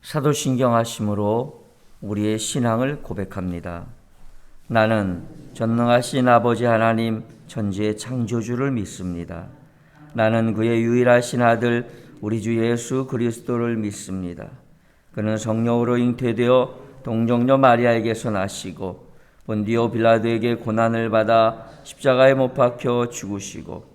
사도신경하심으로 우리의 신앙을 고백합니다. 나는 전능하신 아버지 하나님 천지의 창조주를 믿습니다. 나는 그의 유일하신 아들 우리 주 예수 그리스도를 믿습니다. 그는 성령으로 잉태되어 동정녀 마리아에게서 나시고 본디오 빌라도에게 고난을 받아 십자가에 못 박혀 죽으시고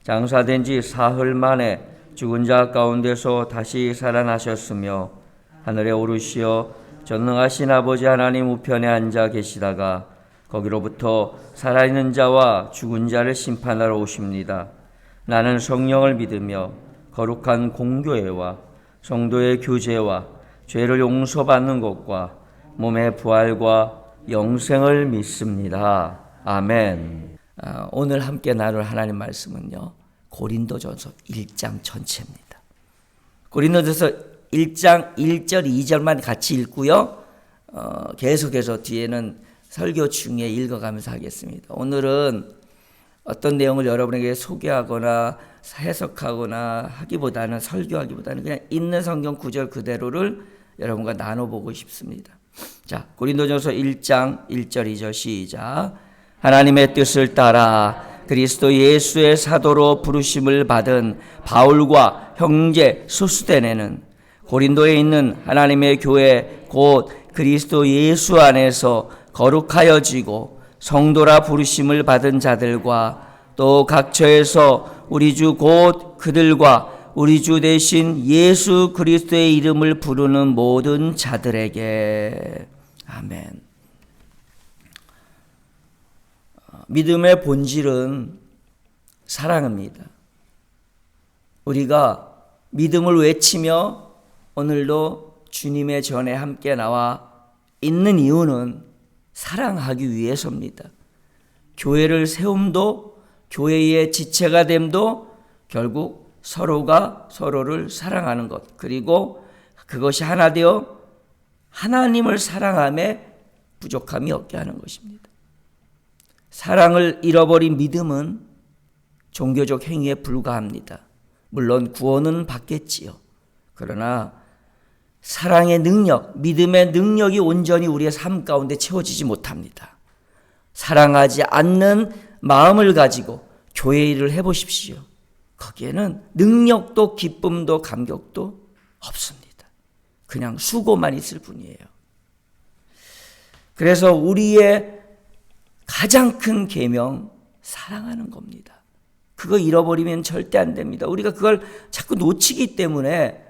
장사된 지 사흘 만에 죽은 자 가운데서 다시 살아나셨으며 하늘에 오르시어 전능하신 아버지 하나님 우편에 앉아 계시다가 거기로부터 살아있는 자와 죽은 자를 심판하러 오십니다. 나는 성령을 믿으며 거룩한 공교회와 성도의 교제와 죄를 용서받는 것과 몸의 부활과 영생을 믿습니다. 아멘. 오늘 함께 나눌 하나님 말씀은요, 고린도전서 1장 전체입니다. 고린도전서 1장 1절 2절만 같이 읽고요, 계속해서 뒤에는 설교 중에 읽어가면서 하겠습니다. 오늘은 어떤 내용을 여러분에게 소개하거나 해석하거나 하기보다는, 설교하기보다는 그냥 있는 성경 구절 그대로를 여러분과 나눠보고 싶습니다. 자, 고린도전서 1장 1절 2절 시작. 하나님의 뜻을 따라 그리스도 예수의 사도로 부르심을 받은 바울과 형제 소스데네는 고린도에 있는 하나님의 교회 곧 그리스도 예수 안에서 거룩하여지고 성도라 부르심을 받은 자들과 또 각처에서 우리 주 곧 그들과 우리 주 대신 예수 그리스도의 이름을 부르는 모든 자들에게. 아멘. 믿음의 본질은 사랑입니다. 우리가 믿음을 외치며 오늘도 주님의 전에 함께 나와 있는 이유는 사랑하기 위해서입니다. 교회를 세움도, 교회의 지체가 됨도 결국 서로가 서로를 사랑하는 것, 그리고 그것이 하나 되어 하나님을 사랑함에 부족함이 없게 하는 것입니다. 사랑을 잃어버린 믿음은 종교적 행위에 불과합니다. 물론 구원은 받겠지요. 그러나 사랑의 능력, 믿음의 능력이 온전히 우리의 삶 가운데 채워지지 못합니다. 사랑하지 않는 마음을 가지고 교회 일을 해보십시오. 거기에는 능력도 기쁨도 감격도 없습니다. 그냥 수고만 있을 뿐이에요. 그래서 우리의 가장 큰 계명, 사랑하는 겁니다. 그거 잃어버리면 절대 안 됩니다. 우리가 그걸 자꾸 놓치기 때문에,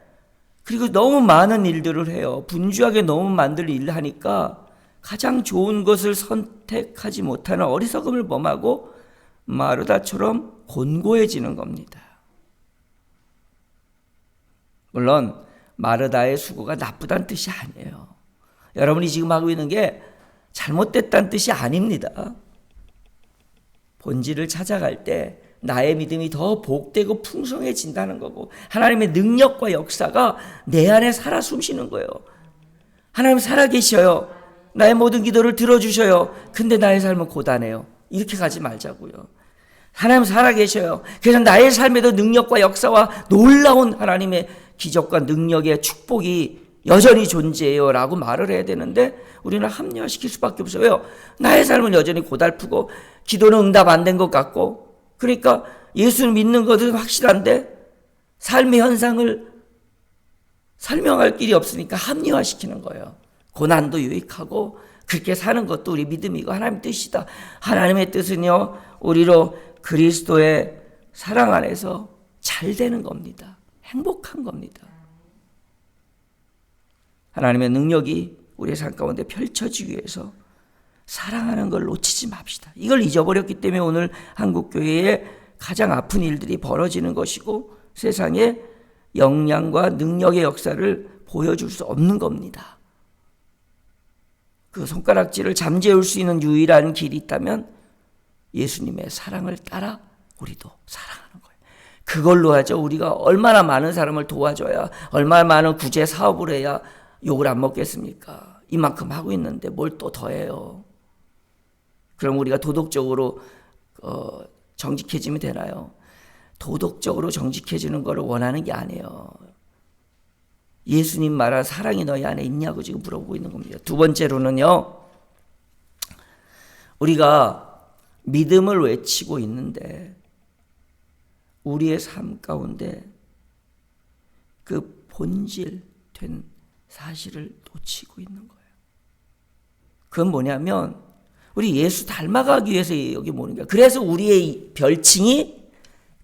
그리고 너무 많은 일들을 해요. 분주하게 너무 많은 일을 하니까 가장 좋은 것을 선택하지 못하는 어리석음을 범하고 마르다처럼 곤고해지는 겁니다. 물론 마르다의 수고가 나쁘다는 뜻이 아니에요. 여러분이 지금 하고 있는 게 잘못됐다는 뜻이 아닙니다. 본질을 찾아갈 때 나의 믿음이 더 복되고 풍성해진다는 거고, 하나님의 능력과 역사가 내 안에 살아 숨쉬는 거예요. 하나님 살아계셔요. 나의 모든 기도를 들어주셔요. 근데 나의 삶은 고단해요. 이렇게 가지 말자고요. 하나님 살아계셔요. 그래서 나의 삶에도 능력과 역사와 놀라운 하나님의 기적과 능력의 축복이 여전히 존재해요 라고 말을 해야 되는데, 우리는 합리화시킬 수밖에 없어요. 왜요? 나의 삶은 여전히 고달프고 기도는 응답 안 된 것 같고, 그러니까 예수를 믿는 것은 확실한데 삶의 현상을 설명할 길이 없으니까 합리화시키는 거예요. 고난도 유익하고 그렇게 사는 것도 우리 믿음이고 하나님의 뜻이다. 하나님의 뜻은요, 우리로 그리스도의 사랑 안에서 잘 되는 겁니다. 행복한 겁니다. 하나님의 능력이 우리의 삶 가운데 펼쳐지기 위해서 사랑하는 걸 놓치지 맙시다. 이걸 잊어버렸기 때문에 오늘 한국교회에 가장 아픈 일들이 벌어지는 것이고 세상에 역량과 능력의 역사를 보여줄 수 없는 겁니다. 그 손가락질을 잠재울 수 있는 유일한 길이 있다면 예수님의 사랑을 따라 우리도 사랑하는 거예요. 그걸로 하죠. 우리가 얼마나 많은 사람을 도와줘야, 얼마나 많은 구제 사업을 해야 욕을 안 먹겠습니까? 이만큼 하고 있는데 뭘 또 더해요. 그럼 우리가 도덕적으로 정직해지면 되나요? 도덕적으로 정직해지는 걸 원하는 게 아니에요. 예수님 말한 사랑이 너희 안에 있냐고 지금 물어보고 있는 겁니다. 두 번째로는요, 우리가 믿음을 외치고 있는데 우리의 삶 가운데 그 본질된 사실을 놓치고 있는 거예요. 그건 뭐냐면 우리 예수 닮아가기 위해서 여기 모는 거예요. 그래서 우리의 별칭이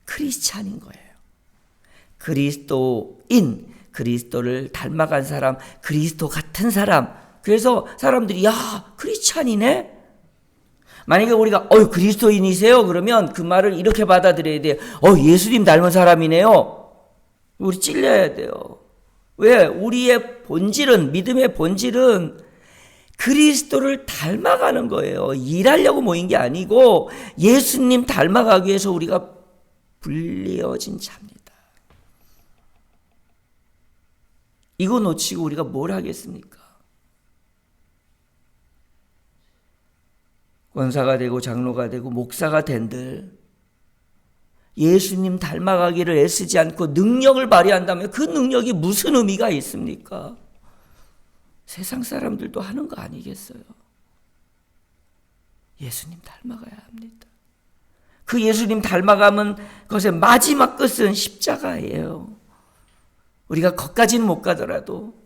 크리스찬인 거예요. 그리스도인, 그리스도를 닮아간 사람, 그리스도 같은 사람. 그래서 사람들이 야, 크리스찬이네? 만약에 우리가 그리스도인이세요? 그러면 그 말을 이렇게 받아들여야 돼요. 예수님 닮은 사람이네요. 우리 찔려야 돼요. 왜? 우리의 본질은, 믿음의 본질은 그리스도를 닮아가는 거예요. 일하려고 모인 게 아니고 예수님 닮아가기 위해서 우리가 불리어진 자입니다. 이거 놓치고 우리가 뭘 하겠습니까? 권사가 되고 장로가 되고 목사가 된들 예수님 닮아가기를 애쓰지 않고 능력을 발휘한다면 그 능력이 무슨 의미가 있습니까? 세상 사람들도 하는 거 아니겠어요? 예수님 닮아가야 합니다. 그 예수님 닮아가면 그것의 마지막 끝은 십자가예요. 우리가 거기까지는 못 가더라도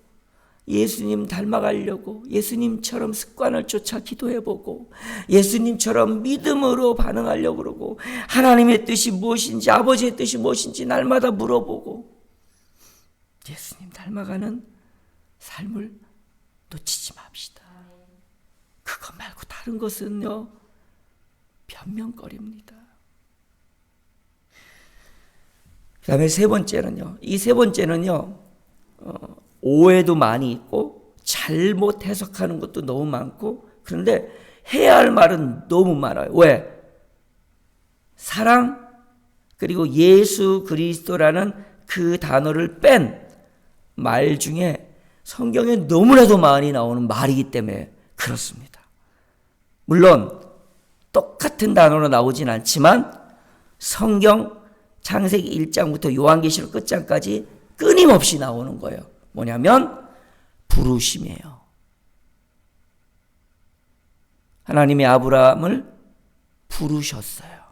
예수님 닮아가려고 예수님처럼 습관을 쫓아 기도해보고 예수님처럼 믿음으로 반응하려고 그러고 하나님의 뜻이 무엇인지 아버지의 뜻이 무엇인지 날마다 물어보고 예수님 닮아가는 삶을 놓치지 맙시다. 그거 말고 다른 것은요 변명거리입니다. 그 다음에 세 번째는요, 이 세 번째는요 오해도 많이 있고 잘못 해석하는 것도 너무 많고 그런데 해야 할 말은 너무 많아요. 왜? 사랑 그리고 예수 그리스도라는 그 단어를 뺀 말 중에 성경에 너무나도 많이 나오는 말이기 때문에 그렇습니다. 물론 똑같은 단어로 나오진 않지만 성경 창세기 1장부터 요한계시록 끝장까지 끊임없이 나오는 거예요. 뭐냐면 부르심이에요. 하나님이 아브라함을 부르셨어요.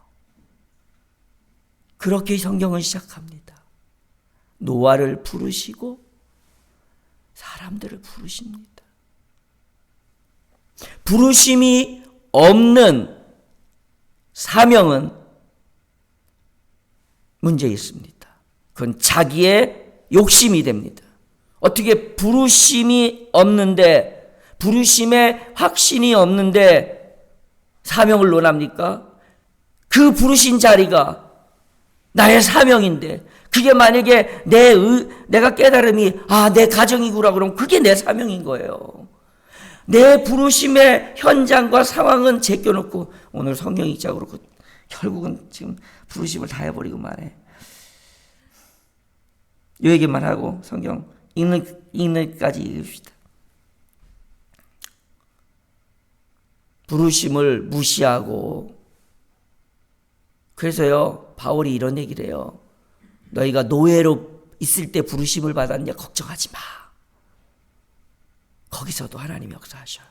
그렇게 성경은 시작합니다. 노아를 부르시고 사람들을 부르십니다. 부르심이 없는 사명은 문제 있습니다. 그건 자기의 욕심이 됩니다. 어떻게 부르심이 없는데 부르심에 확신이 없는데 사명을 논합니까? 그 부르신 자리가 나의 사명인데 그게 만약에 내가 깨달음이 내 가정이구나 그러면 그게 내 사명인 거예요. 내 부르심의 현장과 상황은 제껴놓고 오늘 성경 읽자 그렇고 결국은 지금 부르심을 다 해버리고 말해. 이 얘기만 하고 성경 읽는까지 읽읍시다. 부르심을 무시하고 그래서요 바울이 이런 얘기를 해요. 너희가 노예로 있을 때 부르심을 받았냐 걱정하지 마. 거기서도 하나님이 역사하셔.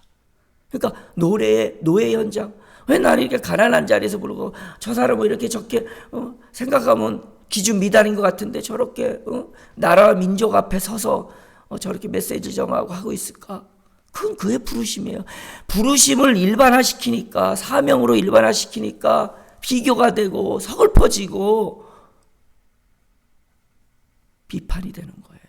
그러니까 노예 현장. 왜 나를 이렇게 가난한 자리에서 부르고 저 사람을 이렇게 저렇게 생각하면 기준 미달인 것 같은데 저렇게 나라와 민족 앞에 서서 저렇게 메시지 정하고 하고 있을까? 그건 그의 부르심이에요. 부르심을 일반화시키니까 사명으로 일반화시키니까 비교가 되고 서글퍼지고 비판이 되는 거예요.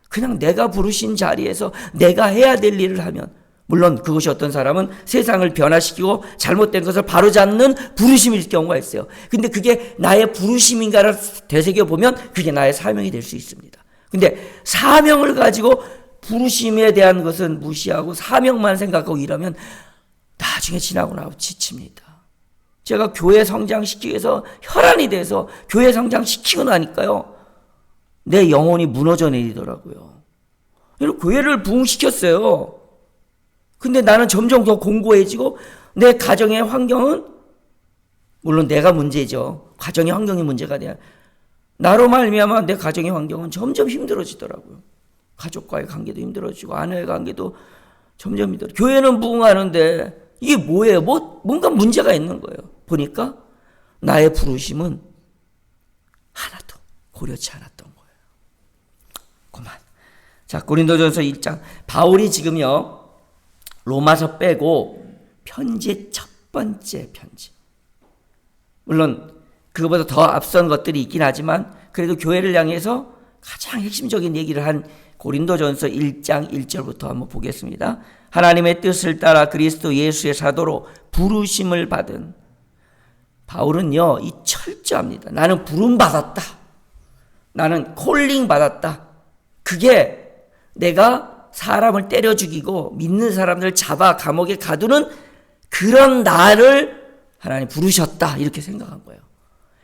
그냥 내가 부르신 자리에서 내가 해야 될 일을 하면 물론 그것이 어떤 사람은 세상을 변화시키고 잘못된 것을 바로잡는 부르심일 경우가 있어요. 근데 그게 나의 부르심인가를 되새겨보면 그게 나의 사명이 될 수 있습니다. 근데 사명을 가지고 부르심에 대한 것은 무시하고 사명만 생각하고 이러면 나중에 지나고 나면 지칩니다. 제가 교회 성장시키기 위해서 혈안이 돼서 교회 성장시키고 나니까요. 내 영혼이 무너져 내리더라고요. 교회를 부흥시켰어요. 근데 나는 점점 더 공고해지고 내 가정의 환경은 물론 내가 문제죠. 가정의 환경이 문제가 돼야 나로 말미암아 내 가정의 환경은 점점 힘들어지더라고요. 가족과의 관계도 힘들어지고 아내의 관계도 점점 힘들어. 교회는 부흥하는데 이게 뭐예요? 뭔가 문제가 있는 거예요. 보니까 나의 부르심은 하나도 고려치 않았던 거예요. 그만. 자, 고린도전서 1장. 바울이 지금요, 로마서 빼고 편지의 첫 번째 편지. 물론 그거보다 더 앞선 것들이 있긴 하지만 그래도 교회를 향해서 가장 핵심적인 얘기를 한 고린도전서 1장 1절부터 한번 보겠습니다. 하나님의 뜻을 따라 그리스도 예수의 사도로 부르심을 받은 바울은요, 이 철저합니다. 나는 부름 받았다. 나는 콜링 받았다. 그게 내가 사람을 때려 죽이고 믿는 사람들을 잡아 감옥에 가두는 그런 나를 하나님 부르셨다. 이렇게 생각한 거예요.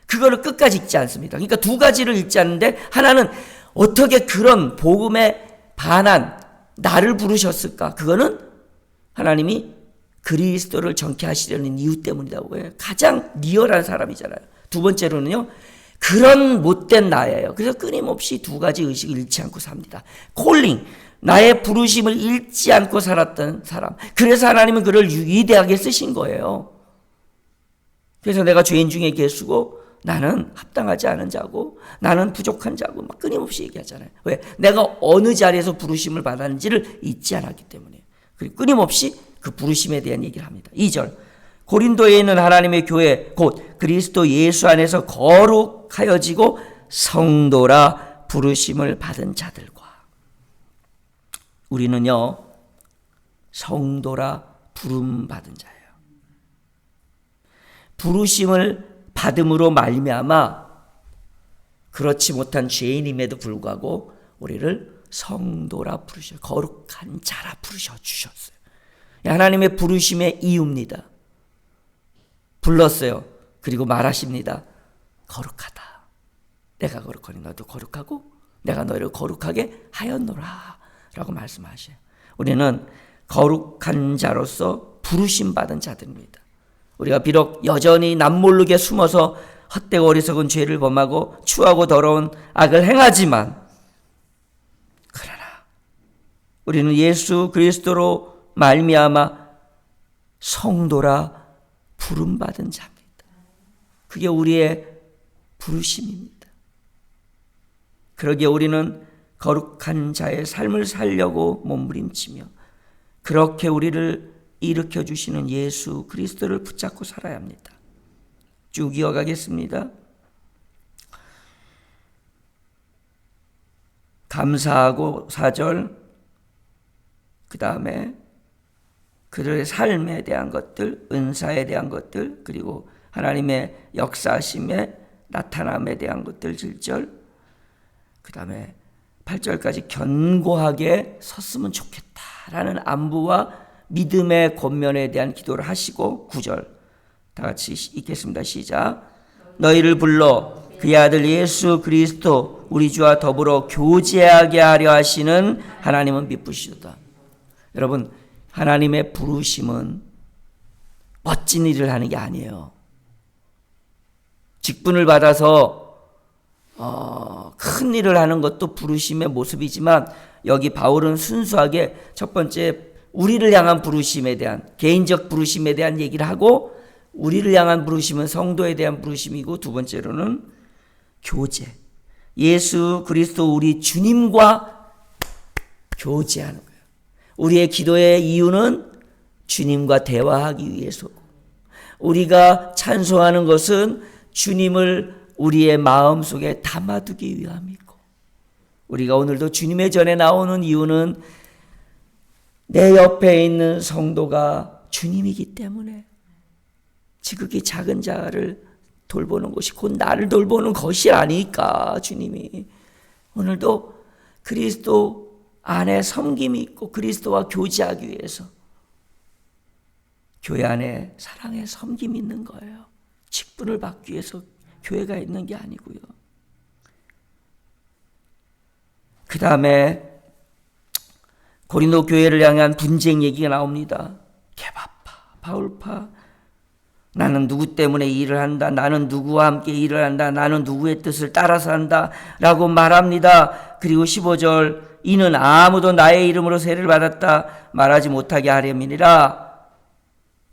그거를 끝까지 읽지 않습니다. 그러니까 두 가지를 읽지 않는데 하나는 어떻게 그런 복음에 반한 나를 부르셨을까? 그거는 하나님이 그리스도를 정케 하시려는 이유 때문이라고 해요. 가장 리얼한 사람이잖아요. 두 번째로는요, 그런 못된 나예요. 그래서 끊임없이 두 가지 의식을 잃지 않고 삽니다. 콜링, 나의 부르심을 잃지 않고 살았던 사람. 그래서 하나님은 그를 위대하게 쓰신 거예요. 그래서 내가 죄인 중에 계수고 나는 합당하지 않은 자고 나는 부족한 자고 막 끊임없이 얘기하잖아요. 왜? 내가 어느 자리에서 부르심을 받았는지를 잊지 않았기 때문에. 그리고 끊임없이 그 부르심에 대한 얘기를 합니다. 2절. 고린도에 있는 하나님의 교회 곧 그리스도 예수 안에서 거룩하여지고 성도라 부르심을 받은 자들과. 우리는요, 성도라 부름 받은 자예요. 부르심을 받음으로 말미암아 그렇지 못한 죄인임에도 불구하고 우리를 성도라 부르셔, 거룩한 자라 부르셔 주셨어요. 하나님의 부르심의 이유입니다. 불렀어요. 그리고 말하십니다. 거룩하다. 내가 거룩하니 너도 거룩하고 내가 너희를 거룩하게 하였노라 라고 말씀하셔요. 우리는 거룩한 자로서 부르심 받은 자들입니다. 우리가 비록 여전히 남모르게 숨어서 헛되고 어리석은 죄를 범하고 추하고 더러운 악을 행하지만 그러나 우리는 예수 그리스도로 말미암아 성도라 부름받은 자입니다. 그게 우리의 부르심입니다. 그러기에 우리는 거룩한 자의 삶을 살려고 몸부림치며 그렇게 우리를 일으켜 주시는 예수 그리스도를 붙잡고 살아야 합니다. 쭉 이어가겠습니다. 감사하고 4절, 그 다음에 그들의 삶에 대한 것들, 은사에 대한 것들, 그리고 하나님의 역사하심의 나타남에 대한 것들 7절, 그 다음에 8절까지 견고하게 섰으면 좋겠다라는 안부와 믿음의 권면에 대한 기도를 하시고 9절 다 같이 읽겠습니다. 시작. 너희를 불러 그의 아들 예수 그리스도 우리 주와 더불어 교제하게 하려 하시는 하나님은 미쁘시도다. 여러분, 하나님의 부르심은 멋진 일을 하는 게 아니에요. 직분을 받아서 큰 일을 하는 것도 부르심의 모습이지만 여기 바울은 순수하게 첫 번째 우리를 향한 부르심에 대한 개인적 부르심에 대한 얘기를 하고 우리를 향한 부르심은 성도에 대한 부르심이고 두 번째로는 교제. 예수 그리스도 우리 주님과 교제하는 거예요. 우리의 기도의 이유는 주님과 대화하기 위해서고 우리가 찬송하는 것은 주님을 우리의 마음속에 담아두기 위함이고 우리가 오늘도 주님의 전에 나오는 이유는 내 옆에 있는 성도가 주님이기 때문에 지극히 작은 자를 돌보는 것이 곧 나를 돌보는 것이 아니까 주님이 오늘도 그리스도 안에 섬김이 있고 그리스도와 교제하기 위해서 교회 안에 사랑의 섬김이 있는 거예요. 직분을 받기 위해서 교회가 있는 게 아니고요. 그 다음에 고린도 교회를 향한 분쟁 얘기가 나옵니다. 개바파, 바울파, 나는 누구 때문에 일을 한다, 나는 누구와 함께 일을 한다, 나는 누구의 뜻을 따라서 한다 라고 말합니다. 그리고 15절 이는 아무도 나의 이름으로 세례를 받았다 말하지 못하게 하려니라.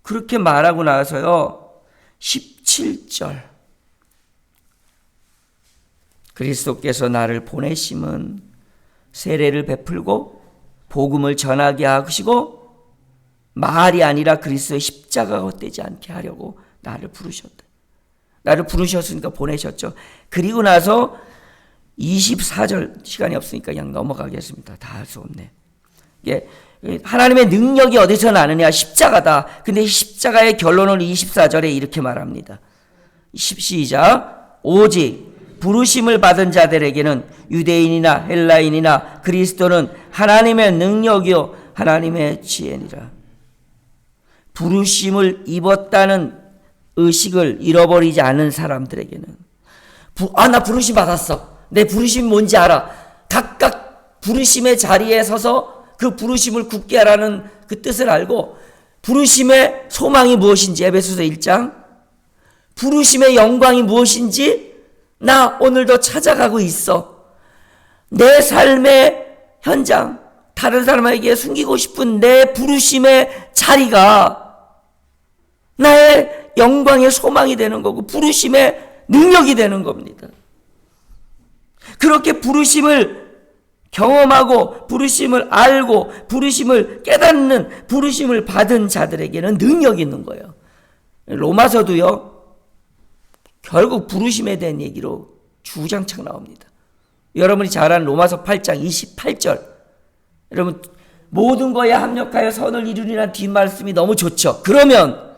그렇게 말하고 나서요 17절 그리스도께서 나를 보내심은 세례를 베풀고 복음을 전하게 하시고 말이 아니라 그리스도의 십자가가 헛되지 않게 하려고 나를 부르셨다. 나를 부르셨으니까 보내셨죠. 그리고 나서 24절 시간이 없으니까 그냥 넘어가겠습니다. 다 할 수 없네. 이게 하나님의 능력이 어디서 나느냐? 십자가다. 근데 이 십자가의 결론을 24절에 이렇게 말합니다. 시작. 오직 부르심을 받은 자들에게는 유대인이나 헬라인이나 그리스도는 하나님의 능력이요 하나님의 지혜니라. 부르심을 입었다는 의식을 잃어버리지 않은 사람들에게는 나 부르심 받았어. 내 부르심이 뭔지 알아. 각각 부르심의 자리에 서서 그 부르심을 굳게 하라는 그 뜻을 알고 부르심의 소망이 무엇인지 에베소서 1장 부르심의 영광이 무엇인지 나 오늘도 찾아가고 있어. 내 삶의 현장 다른 사람에게 숨기고 싶은 내 부르심의 자리가 나의 영광의 소망이 되는 거고 부르심의 능력이 되는 겁니다. 그렇게 부르심을 경험하고 부르심을 알고 부르심을 깨닫는 부르심을 받은 자들에게는 능력이 있는 거예요. 로마서도요 결국 부르심에 대한 얘기로 주장창 나옵니다. 여러분이 잘 아는 로마서 8장 28절 여러분 모든 거에 합력하여 선을 이루리라는 뒷말씀이 너무 좋죠. 그러면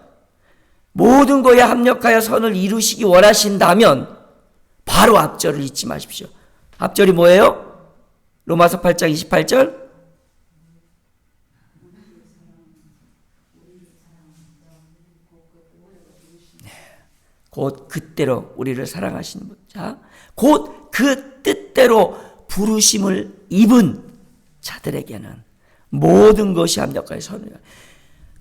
모든 거에 합력하여 선을 이루시기 원하신다면 바로 앞절을 잊지 마십시오. 앞절이 뭐예요? 로마서 8장 28절 곧 그때로 우리를 사랑하시는 자, 곧 그 뜻대로 부르심을 입은 자들에게는 모든 것이 합력하여 선을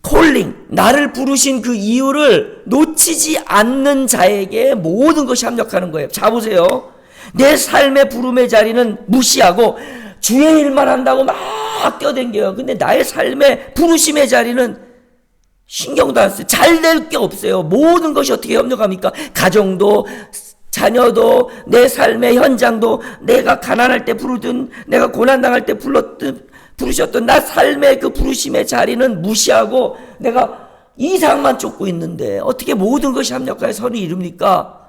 콜링, 나를 부르신 그 이유를 놓치지 않는 자에게 모든 것이 합력하는 거예요. 자 보세요. 내 삶의 부름의 자리는 무시하고 주의 일만 한다고 막 뛰어댕겨요. 근데 나의 삶의 부르심의 자리는 신경도 안 써요. 잘 될 게 없어요. 모든 것이 어떻게 협력합니까? 가정도 자녀도 내 삶의 현장도 내가 가난할 때 부르든 내가 고난당할 때 부르셨던 나 삶의 그 부르심의 자리는 무시하고 내가 이상만 쫓고 있는데 어떻게 모든 것이 합력하여 선을 이룹니까?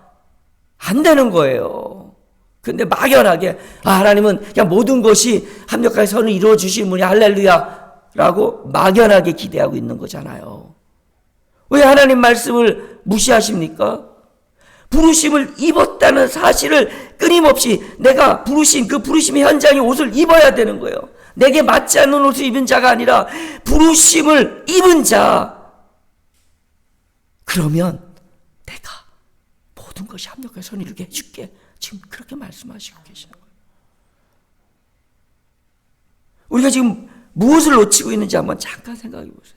안 되는 거예요. 근데 막연하게 하나님은 그냥 모든 것이 합력하여 선을 이루어 주시는 분이 할렐루야 라고 막연하게 기대하고 있는 거잖아요. 왜 하나님 말씀을 무시하십니까? 부르심을 입었다는 사실을 끊임없이 내가 부르심 그 부르심의 현장의 옷을 입어야 되는 거예요. 내게 맞지 않는 옷을 입은 자가 아니라 부르심을 입은 자. 그러면 내가 모든 것이 합력하여 선을 이루게 해줄게. 지금 그렇게 말씀하시고 계시는 거예요. 우리가 지금 무엇을 놓치고 있는지 한번 잠깐 생각해 보세요.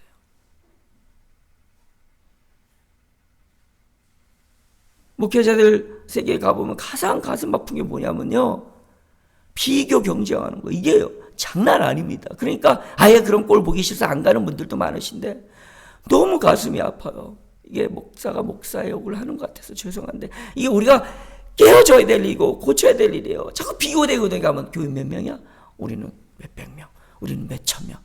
목회자들 세계에 가보면 가장 가슴 아픈 게 뭐냐면요. 비교 경쟁하는 거. 이게 장난 아닙니다. 그러니까 아예 그런 꼴 보기 싫어서 안 가는 분들도 많으신데 너무 가슴이 아파요. 이게 목사가 목사의 욕을 하는 것 같아서 죄송한데 이게 우리가 깨어져야 될 일이고 고쳐야 될 일이에요. 자꾸 비교되고 가면 교회 몇 명이야? 우리는 몇백 명. 우리는 몇천 명.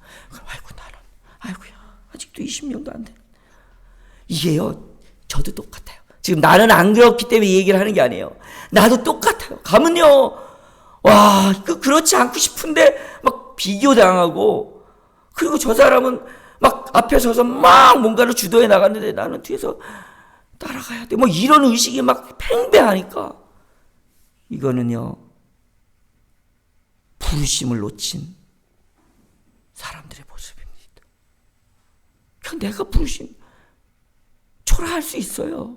아이고 나는 아이고야 아직도 20명도 안 돼. 이게요. 저도 똑같아요. 지금 나는 안 그렇기 때문에 이 얘기를 하는 게 아니에요. 나도 똑같아요. 가면요. 와, 그렇지 않고 싶은데 막 비교당하고 그리고 저 사람은 막 앞에 서서 막 뭔가를 주도해 나갔는데 나는 뒤에서 따라가야 돼. 뭐 이런 의식이 막 팽배하니까 이거는요. 부르심을 놓친 사람들의 모습입니다. 그냥 내가 부르심 초라할 수 있어요.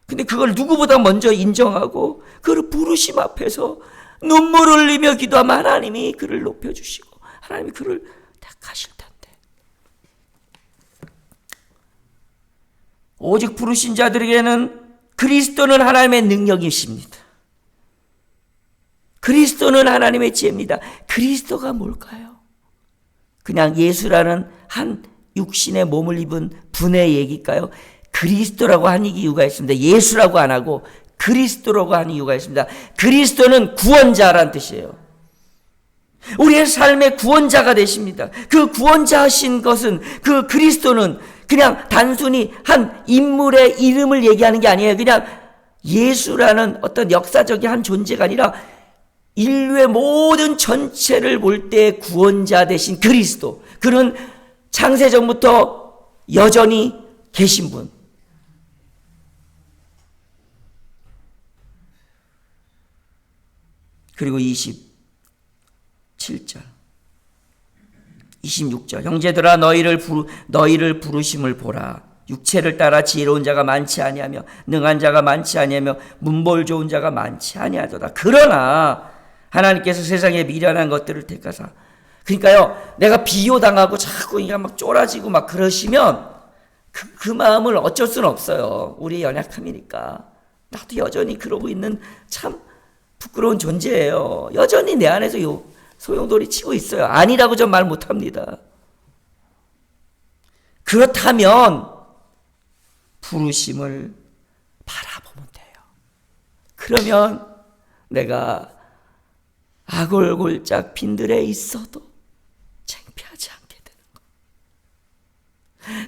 근데 그걸 누구보다 먼저 인정하고 그를 부르심 앞에서 눈물 흘리며 기도하면 하나님이 그를 높여주시고 하나님이 그를 택하실 텐데. 오직 부르신 자들에게는 그리스도는 하나님의 능력이십니다. 그리스도는 하나님의 지혜입니다. 그리스도가 뭘까요? 그냥 예수라는 한 육신의 몸을 입은 분의 얘기일까요? 그리스도라고 한 이유가 있습니다. 예수라고 안 하고 그리스도라고 한 이유가 있습니다. 그리스도는 구원자라는 뜻이에요. 우리의 삶의 구원자가 되십니다. 그 구원자 하신 것은, 그 그리스도는 그냥 단순히 한 인물의 이름을 얘기하는 게 아니에요. 그냥 예수라는 어떤 역사적인 한 존재가 아니라 인류의 모든 전체를 볼 때 구원자 되신 그리스도. 그는 창세전부터 여전히 계신 분. 그리고 27절 26절 형제들아 너희를 부르심을 보라. 육체를 따라 지혜로운 자가 많지 아니하며 능한 자가 많지 아니하며 문벌 좋은 자가 많지 아니하도다. 그러나 하나님께서 세상에 미련한 것들을 택하사. 그러니까요, 내가 비교당하고 자꾸 그냥 막 쫄아지고 막 그러시면 그 마음을 어쩔 수는 없어요. 우리의 연약함이니까. 나도 여전히 그러고 있는 참 부끄러운 존재예요. 여전히 내 안에서 소용돌이 치고 있어요. 아니라고 전 말 못합니다. 그렇다면 부르심을 바라보면 돼요. 그러면 내가 아골골짝 빈들에 있어도 창피하지 않게 되는 거.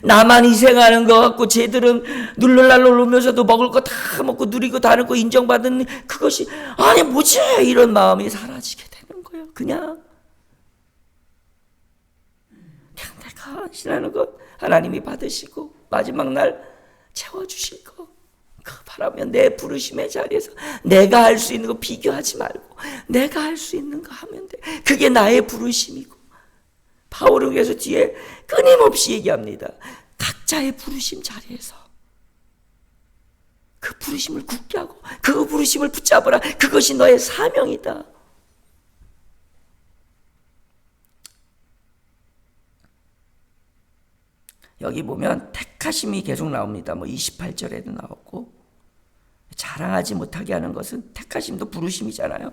나만 희생하는 것 같고 쟤들은 눌러날로 놀면서도 먹을 거 다 먹고 누리고 다른 거 인정받는 그것이 아니 뭐지? 이런 마음이 사라지게 되는 거예요. 그냥 내가 신하는 것 하나님이 받으시고 마지막 날 채워주실 거 그거 바라면 내 부르심의 자리에서 내가 할 수 있는 거 비교하지 말고 내가 할 수 있는 거 하면 돼. 그게 나의 부르심이고 바울은 그래서 뒤에 끊임없이 얘기합니다. 각자의 부르심 자리에서 그 부르심을 굳게 하고 그 부르심을 붙잡으라. 그것이 너의 사명이다. 여기 보면 택하심이 계속 나옵니다. 28절에도 나오고 자랑하지 못하게 하는 것은 택하심도 부르심이잖아요.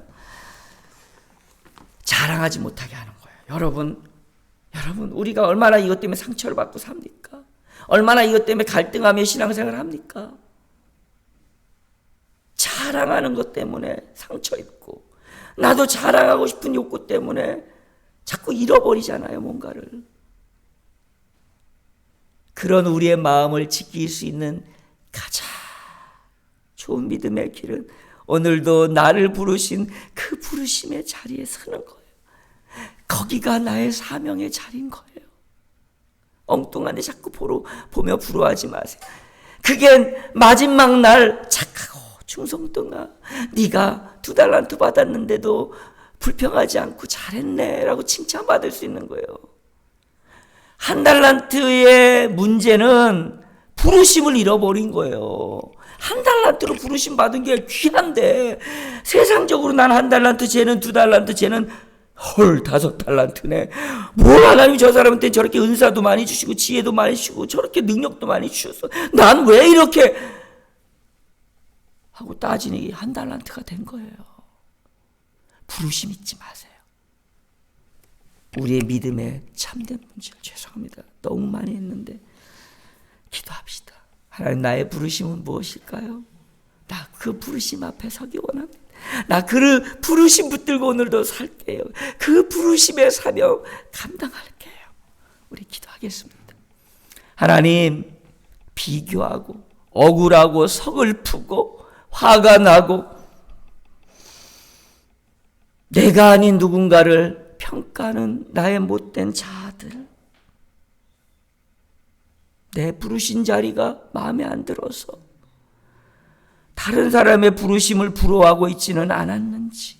자랑하지 못하게 하는 거예요. 여러분 우리가 얼마나 이것 때문에 상처를 받고 삽니까? 얼마나 이것 때문에 갈등하며 신앙생활을 합니까? 자랑하는 것 때문에 상처 입고 나도 자랑하고 싶은 욕구 때문에 자꾸 잃어버리잖아요. 뭔가를. 그런 우리의 마음을 지킬 수 있는 가장 좋은 믿음의 길은 오늘도 나를 부르신 그 부르심의 자리에 서는 거예요. 거기가 나의 사명의 자리인 거예요. 엉뚱한 데 자꾸 보며 부러워하지 마세요. 그게 마지막 날 착하고 충성등아 네가 2달란트 받았는데도 불평하지 않고 잘했네 라고 칭찬받을 수 있는 거예요. 1달란트의 문제는 부르심을 잃어버린 거예요. 1달란트로 부르심 받은 게 귀한데 세상적으로 난 1달란트 쟤는 2달란트 쟤는 헐 5달란트네. 뭘 하나님이 저 사람한테 저렇게 은사도 많이 주시고 지혜도 많이 주시고 저렇게 능력도 많이 주셨어. 난 왜 이렇게 하고 따지니 1달란트가 된 거예요. 부르심 잊지 마세요. 우리의 믿음의 참된 문제 죄송합니다. 너무 많이 했는데 기도합시다. 하나님 나의 부르심은 무엇일까요? 나 그 부르심 앞에 서기 원합니다. 나 그 부르심 붙들고 오늘도 살게요. 그 부르심의 사명 감당할게요. 우리 기도하겠습니다. 하나님 비교하고 억울하고 서글프고 화가 나고 내가 아닌 누군가를 평가하는 나의 못된 자아들 내 부르신 자리가 마음에 안 들어서 다른 사람의 부르심을 부러워하고 있지는 않았는지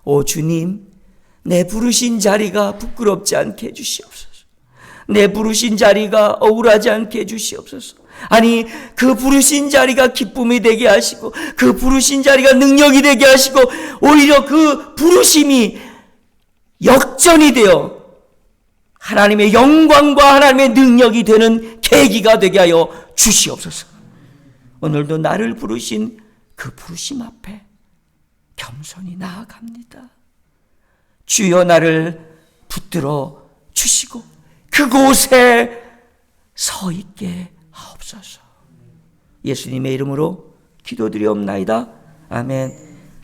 오 주님 내 부르신 자리가 부끄럽지 않게 해주시옵소서. 내 부르신 자리가 억울하지 않게 해주시옵소서. 아니 그 부르신 자리가 기쁨이 되게 하시고 그 부르신 자리가 능력이 되게 하시고 오히려 그 부르심이 역전이 되어 하나님의 영광과 하나님의 능력이 되는 계기가 되게 하여 주시옵소서. 오늘도 나를 부르신 그 부르심 앞에 겸손히 겸손히 나아갑니다. 주여 나를 붙들어 주시고 그곳에 서 있게 하옵소서. 예수님의 이름으로 기도드리옵나이다. 아멘.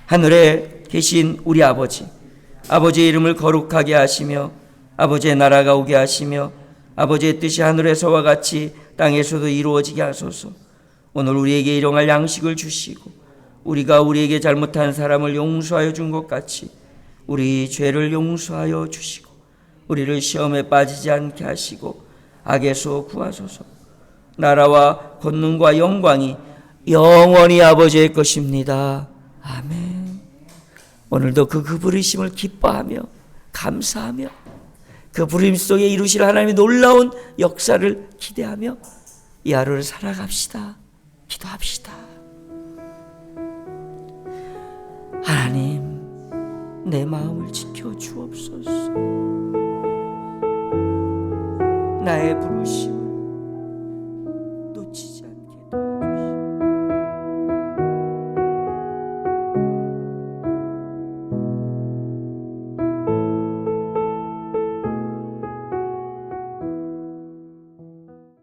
하늘에 계신 우리 아버지, 아버지의 이름을 거룩하게 하시며 아버지의 나라가 오게 하시며 아버지의 뜻이 하늘에서와 같이 땅에서도 이루어지게 하소서. 오늘 우리에게 일용할 양식을 주시고 우리가 우리에게 잘못한 사람을 용서하여 준 것 같이 우리 죄를 용서하여 주시고 우리를 시험에 빠지지 않게 하시고 악에서 구하소서. 나라와 권능과 영광이 영원히 아버지의 것입니다. 아멘. 오늘도 그 부르심을 기뻐하며 감사하며 그 부르심 속에 이루실 하나님의 놀라운 역사를 기대하며 이 하루를 살아갑시다. 기도합시다. 하나님, 내 마음을 지켜 주옵소서. 나의 부르심